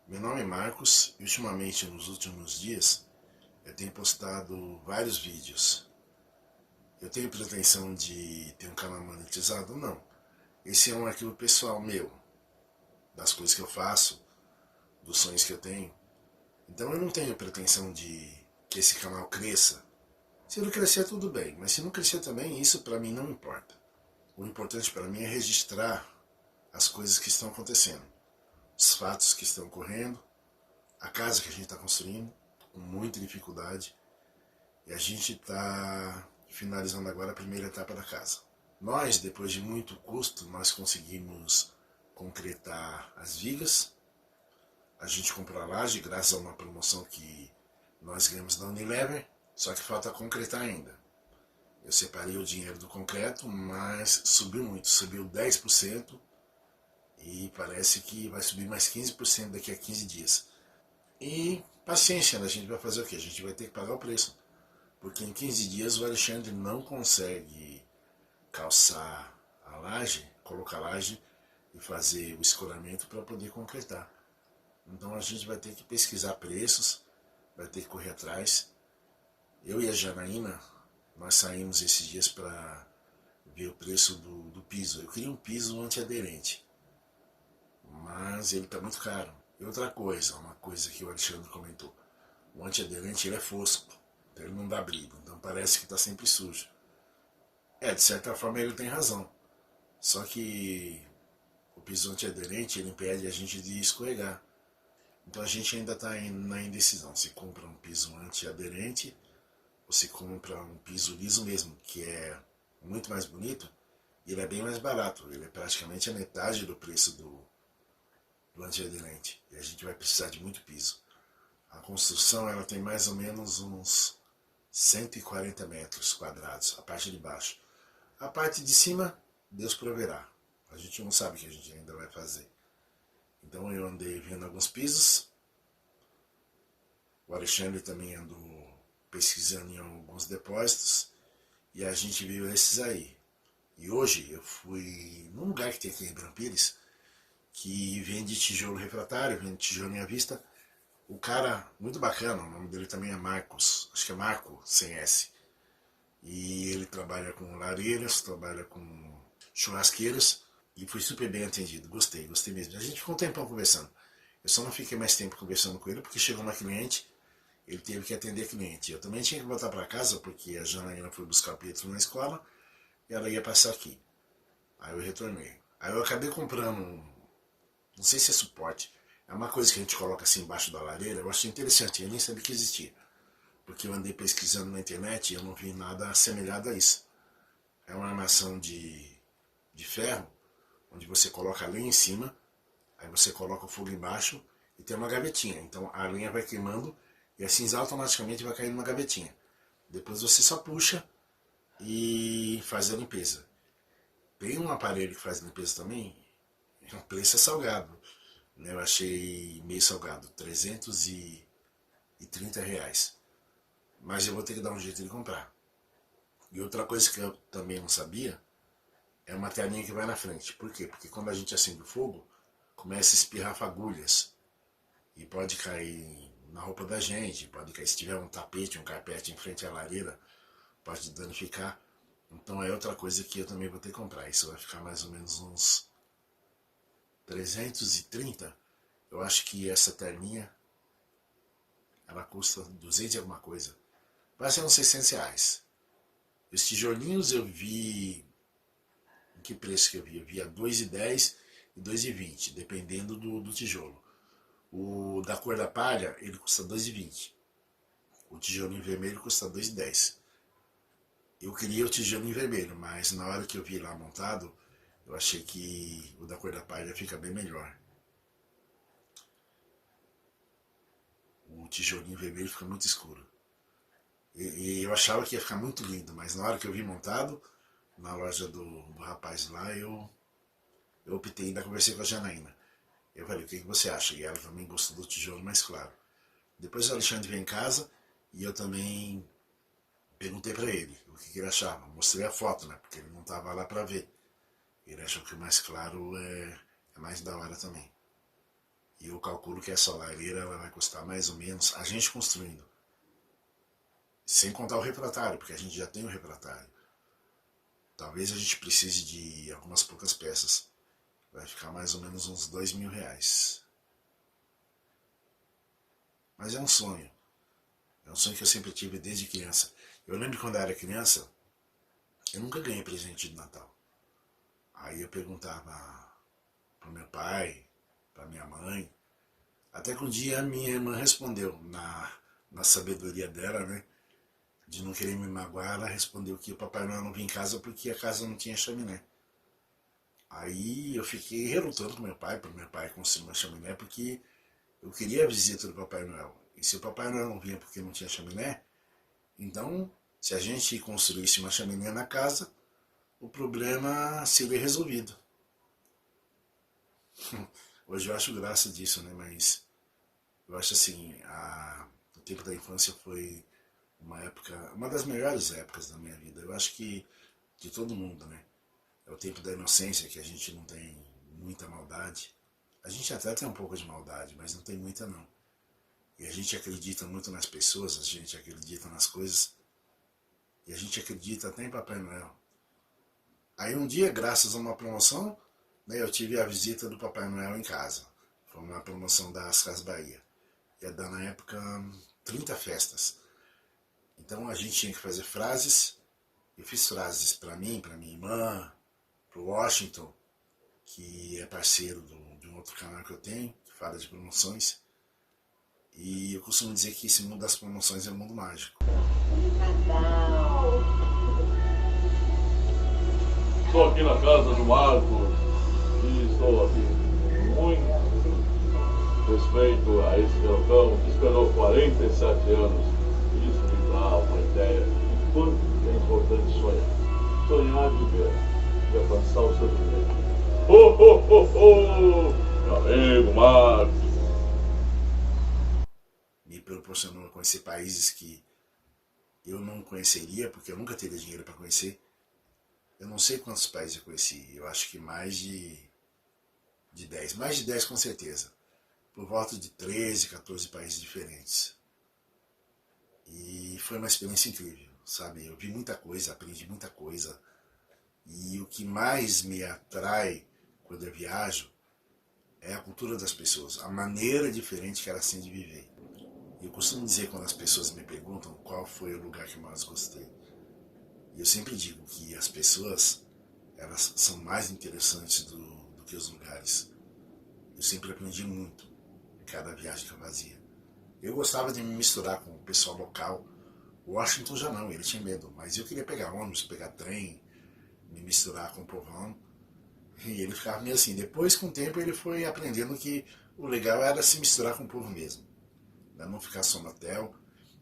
Meu nome é Marcos e ultimamente, nos últimos dias, eu tenho postado vários vídeos. Eu tenho pretensão de ter um canal monetizado? Não. Esse é um arquivo pessoal meu, das coisas que eu faço, dos sonhos que eu tenho. Então eu não tenho pretensão de que esse canal cresça. Se ele crescer, tudo bem, mas se não crescer também, isso para mim não importa. O importante para mim é registrar as coisas que estão acontecendo, os fatos que estão ocorrendo, a casa que a gente está construindo, com muita dificuldade, e a gente está finalizando agora a primeira etapa da casa. Nós, depois de muito custo, nós conseguimos concretar as vigas, a gente comprou a laje graças a uma promoção que nós ganhamos da Unilever, só que falta concretar ainda. Eu separei o dinheiro do concreto, mas subiu muito, subiu 10% e parece que vai subir mais 15% daqui a 15 dias. E paciência, né? A gente vai fazer o quê? A gente vai ter que pagar o preço. Porque em 15 dias o Alexandre não consegue calçar a laje, colocar a laje e fazer o escoramento para poder concretar. Então a gente vai ter que pesquisar preços, vai ter que correr atrás. Eu e a Janaína, nós saímos esses dias para ver o preço do piso. Eu queria um piso antiaderente, mas ele está muito caro. E outra coisa, uma coisa que o Alexandre comentou, o antiaderente ele é fosco, então ele não dá brilho, então parece que está sempre sujo. De certa forma ele tem razão. Só que o piso antiaderente ele impede a gente de escorregar. Então a gente ainda está na indecisão. Se compra um piso antiaderente ou se compra um piso liso mesmo, que é muito mais bonito e ele é bem mais barato. Ele é praticamente a metade do preço do antiaderente. E a gente vai precisar de muito piso. A construção ela tem mais ou menos uns 140 metros quadrados, a parte de baixo. A parte de cima, Deus proverá. A gente não sabe o que a gente ainda vai fazer. Então eu andei vendo alguns pisos. O Alexandre também andou pesquisando em alguns depósitos. E a gente viu esses aí. E hoje eu fui num lugar que tem aqui em Ribeirão Pires, que vende tijolo refratário, vende tijolo em à vista. O cara, muito bacana, o nome dele também é Marcos, acho que é Marco, sem S. E ele trabalha com lareiras, trabalha com churrasqueiras e foi super bem atendido. Gostei mesmo. A gente ficou um tempão conversando. Eu só não fiquei mais tempo conversando com ele porque chegou uma cliente, ele teve que atender a cliente. Eu também tinha que voltar para casa porque a Janaína foi buscar o Pietro na escola e ela ia passar aqui. Aí eu retornei. Aí eu acabei comprando não sei se é suporte, é uma coisa que a gente coloca assim embaixo da lareira. Eu achei interessante, eu nem sabia que existia. Porque eu andei pesquisando na internet e eu não vi nada assemelhado a isso. É uma armação de ferro, onde você coloca a lenha em cima, aí você coloca o fogo embaixo e tem uma gavetinha. Então a lenha vai queimando e a cinza automaticamente vai cair numa gavetinha. Depois você só puxa e faz a limpeza. Tem um aparelho que faz limpeza também, o preço é salgado. Né? Eu achei meio salgado, R$ 330. Mas eu vou ter que dar um jeito de comprar. E outra coisa que eu também não sabia é uma telinha que vai na frente. Por quê? Porque quando a gente acende o fogo, começa a espirrar fagulhas. E pode cair na roupa da gente, pode cair se tiver um tapete, um carpete em frente à lareira, pode danificar. Então é outra coisa que eu também vou ter que comprar. Isso vai ficar mais ou menos uns 330. Eu acho que essa telinha, ela custa 200 e alguma coisa. Vai ser uns R$ 600. Os tijolinhos eu vi. Em que preço que eu vi? Eu vi a 2,10 e 2,20, dependendo do tijolo. O da cor da palha, ele custa 2,20. O tijolinho vermelho custa 2,10. Eu queria o tijolo em vermelho, mas na hora que eu vi lá montado, eu achei que o da cor da palha fica bem melhor. O tijolinho vermelho fica muito escuro. E eu achava que ia ficar muito lindo, mas na hora que eu vi montado, na loja do rapaz lá, eu optei, ainda conversei com a Janaína. Eu falei, o que você acha? E ela também gostou do tijolo mais claro. Depois o Alexandre veio em casa e eu também perguntei para ele o que ele achava. Mostrei a foto, né? Porque ele não estava lá para ver. Ele achou que o mais claro é mais da hora também. E eu calculo que essa lareira ela vai custar mais ou menos, a gente construindo, sem contar o refratário, porque a gente já tem o refratário. Talvez a gente precise de algumas poucas peças. Vai ficar mais ou menos uns R$ 2.000. Mas é um sonho. É um sonho que eu sempre tive desde criança. Eu lembro quando eu era criança, eu nunca ganhei presente de Natal. Aí eu perguntava pro meu pai, pra minha mãe. Até que um dia a minha irmã respondeu, na sabedoria dela, né? De não querer me magoar, ela respondeu que o Papai Noel não vinha em casa porque a casa não tinha chaminé. Aí eu fiquei relutando com meu pai, para meu pai construir uma chaminé, porque eu queria a visita do Papai Noel. E se o Papai Noel não vinha porque não tinha chaminé, então, se a gente construísse uma chaminé na casa, o problema seria resolvido. Hoje eu acho graça disso, né? Mas eu acho assim, o tempo da infância foi uma época, uma das melhores épocas da minha vida. Eu acho que de todo mundo, né? É o tempo da inocência, que a gente não tem muita maldade. A gente até tem um pouco de maldade, mas não tem muita não. E a gente acredita muito nas pessoas, a gente acredita nas coisas, e a gente acredita até em Papai Noel. Aí um dia, graças a uma promoção, né, eu tive a visita do Papai Noel em casa. Foi uma promoção da Casas Bahia. Ia dar na época 30 festas. Então a gente tinha que fazer frases. Eu fiz frases para mim, para minha irmã, para o Washington, que é parceiro de um outro canal que eu tenho, que fala de promoções. E eu costumo dizer que esse mundo das promoções é um mundo mágico. Estou aqui na casa do Marcos e estou aqui muito respeito a esse galpão que esperou 47 anos. Isso me dá uma ideia de quanto é importante sonhar. Sonhar de ver e alcançar o seu direito. Oh, oh, oh, oh! Meu amigo Marcos. Me proporcionou conhecer países que eu não conheceria, porque eu nunca teria dinheiro para conhecer. Eu não sei quantos países eu conheci, eu acho que mais de 10. Mais de 10 com certeza. Por volta de 13, 14 países diferentes. E foi uma experiência incrível, sabe? Eu vi muita coisa, aprendi muita coisa. E o que mais me atrai quando eu viajo é a cultura das pessoas, a maneira diferente que elas têm de viver. Eu costumo dizer quando as pessoas me perguntam qual foi o lugar que eu mais gostei. E eu sempre digo que as pessoas, elas são mais interessantes do que os lugares. Eu sempre aprendi muito em cada viagem que eu fazia. Eu gostava de me misturar com o pessoal local. O Washington já não, ele tinha medo. Mas eu queria pegar ônibus, pegar trem, me misturar com o povão. E ele ficava meio assim. Depois, com o tempo, ele foi aprendendo que o legal era se misturar com o povo mesmo. Não ficar só no hotel,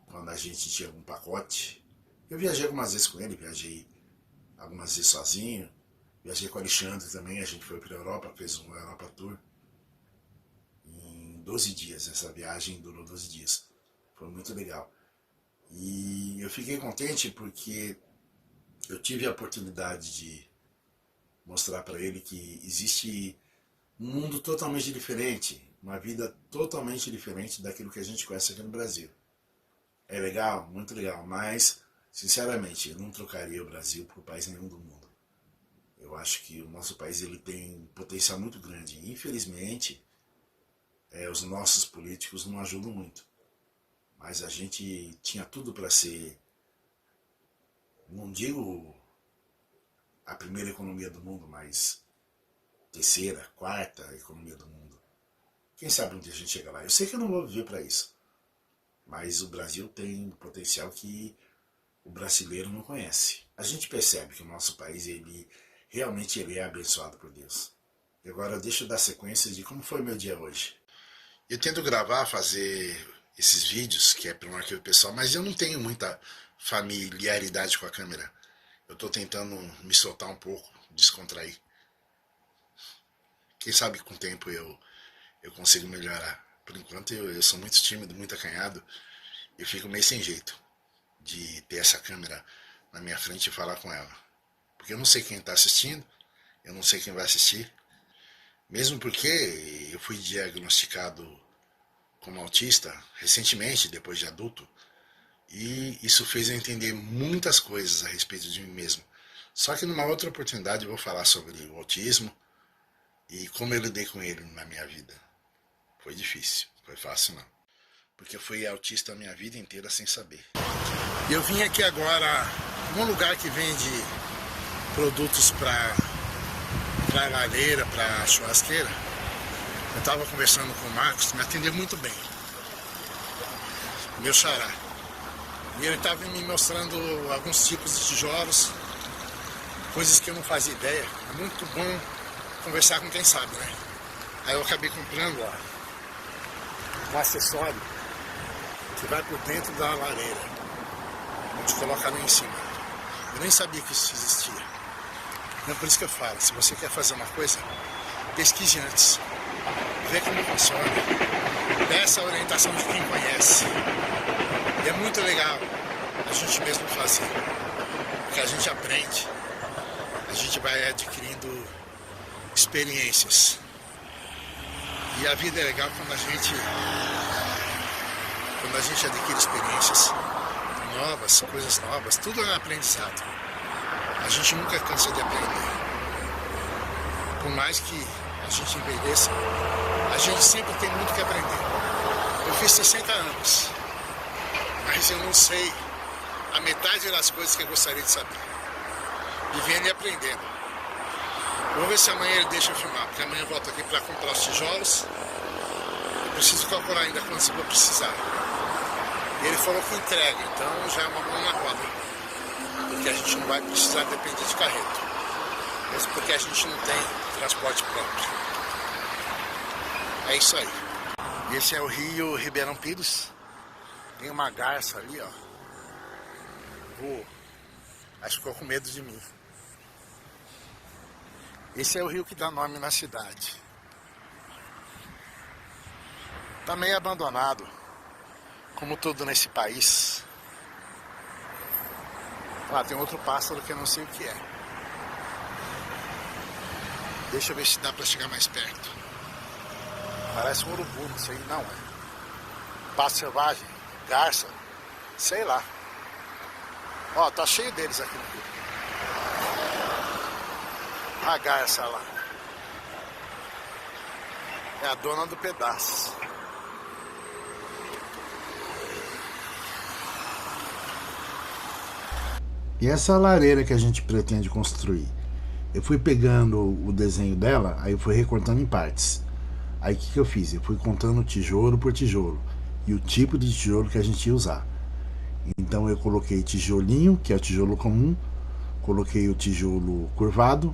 quando a gente tinha algum pacote. Eu viajei algumas vezes com ele, viajei algumas vezes sozinho. Viajei com o Alexandre também, a gente foi para a Europa, fez um Europa Tour. Em 12 dias, essa viagem durou 12 dias. Foi muito legal. E eu fiquei contente porque eu tive a oportunidade de mostrar para ele que existe um mundo totalmente diferente, uma vida totalmente diferente daquilo que a gente conhece aqui no Brasil. É legal, muito legal, mas, sinceramente, eu não trocaria o Brasil por país nenhum do mundo. Eu acho que o nosso país ele tem um potencial muito grande. Infelizmente, os nossos políticos não ajudam muito. Mas a gente tinha tudo para ser, não digo a primeira economia do mundo, mas terceira, quarta economia do mundo. Quem sabe um dia a gente chega lá. Eu sei que eu não vou viver para isso, mas o Brasil tem um potencial que o brasileiro não conhece. A gente percebe que o nosso país realmente ele é abençoado por Deus. E agora deixa eu dar sequência de como foi meu dia hoje. Eu tento gravar, fazer esses vídeos, que é para um arquivo pessoal, mas eu não tenho muita familiaridade com a câmera. Eu estou tentando me soltar um pouco, descontrair. Quem sabe com o tempo eu consigo melhorar. Por enquanto eu sou muito tímido, muito acanhado. Eu fico meio sem jeito de ter essa câmera na minha frente e falar com ela. Porque eu não sei quem está assistindo, eu não sei quem vai assistir. Mesmo porque eu fui diagnosticado como autista recentemente, depois de adulto, e isso fez eu entender muitas coisas a respeito de mim mesmo. Só que numa outra oportunidade eu vou falar sobre o autismo e como eu lidei com ele na minha vida. Foi difícil, foi fácil não. Porque eu fui autista a minha vida inteira sem saber. Eu vim aqui agora num lugar que vende produtos para lareira, para churrasqueira. Eu estava conversando com o Marcos, me atendeu muito bem. Meu xará. E ele estava me mostrando alguns tipos de tijolos, coisas que eu não fazia ideia. É muito bom conversar com quem sabe, né? Aí eu acabei comprando um acessório que vai por dentro da lareira, onde coloca ali em cima. Eu nem sabia que isso existia. Então por isso que eu falo, se você quer fazer uma coisa, pesquise antes. Vê como funciona. Peça a orientação de quem conhece. E é muito legal a gente mesmo fazer. Porque a gente aprende. A gente vai adquirindo experiências. E a vida é legal quando a gente adquire experiências novas, coisas novas. Tudo é um aprendizado. A gente nunca cansa de aprender. Por mais que a gente envelheça, a gente sempre tem muito que aprender. Eu fiz 60 anos, mas eu não sei a metade das coisas que eu gostaria de saber. Vivendo e aprendendo. Vou ver se amanhã ele deixa eu filmar, porque amanhã eu volto aqui para comprar os tijolos. Eu preciso calcular ainda quantos eu vou precisar. E ele falou que entrega, então já é uma mão na roda. Porque a gente não vai precisar depender de carreto. Mesmo porque a gente não tem transporte próprio. É isso aí. Esse é o rio Ribeirão Pires. Tem uma garça ali, ó. Acho que ficou com medo de mim. Esse é o rio que dá nome na cidade. Tá meio abandonado, como tudo nesse país. Ah, tem outro pássaro que eu não sei o que é. Deixa eu ver se dá pra chegar mais perto. Parece um urubu, não sei, não é. Pássaro selvagem, garça, sei lá. Ó, tá cheio deles aqui no rio. A garça lá. É a dona do pedaço. E essa lareira que a gente pretende construir? Eu fui pegando o desenho dela, aí eu fui recortando em partes. Aí o que eu fiz? Eu fui contando tijolo por tijolo e o tipo de tijolo que a gente ia usar. Então eu coloquei tijolinho, que é o tijolo comum, coloquei o tijolo curvado,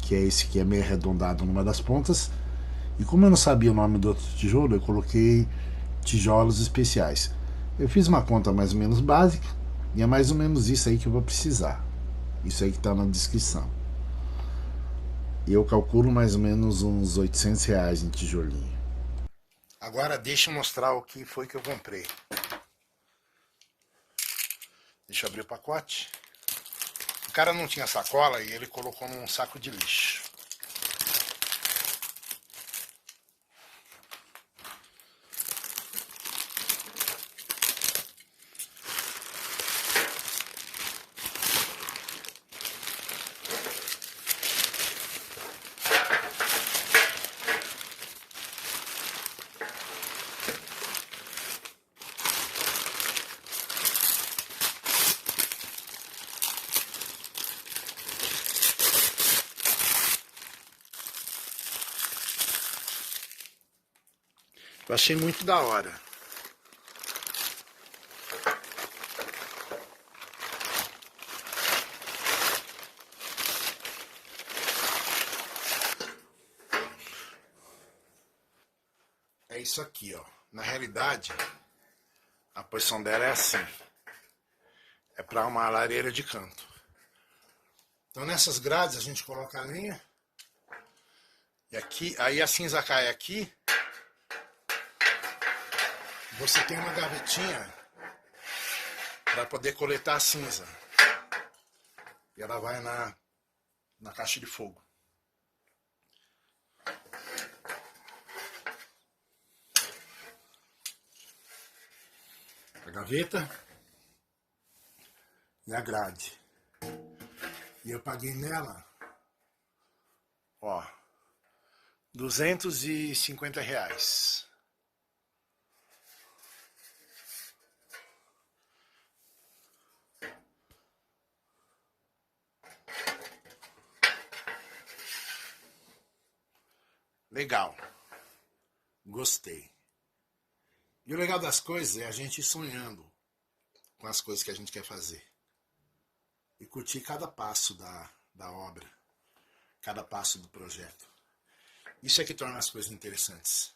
que é esse que é meio arredondado numa das pontas, e como eu não sabia o nome do outro tijolo, eu coloquei tijolos especiais. Eu fiz uma conta mais ou menos básica, e é mais ou menos isso aí que eu vou precisar. Isso aí que está na descrição. E eu calculo mais ou menos uns R$800 em tijolinho. Agora deixa eu mostrar o que foi que eu comprei. Deixa eu abrir o pacote. O cara não tinha sacola e ele colocou num saco de lixo. Eu achei muito da hora. É isso aqui, ó. Na realidade, a posição dela é assim. É para uma lareira de canto. Então nessas grades a gente coloca a lenha. E aqui, aí a cinza cai aqui. Você tem uma gavetinha para poder coletar a cinza. E ela vai na caixa de fogo. gaveta e a grade. E eu paguei nela, ó, R$250. Legal. Gostei. E o legal das coisas é a gente ir sonhando com as coisas que a gente quer fazer. E curtir cada passo da obra, cada passo do projeto. Isso é que torna as coisas interessantes.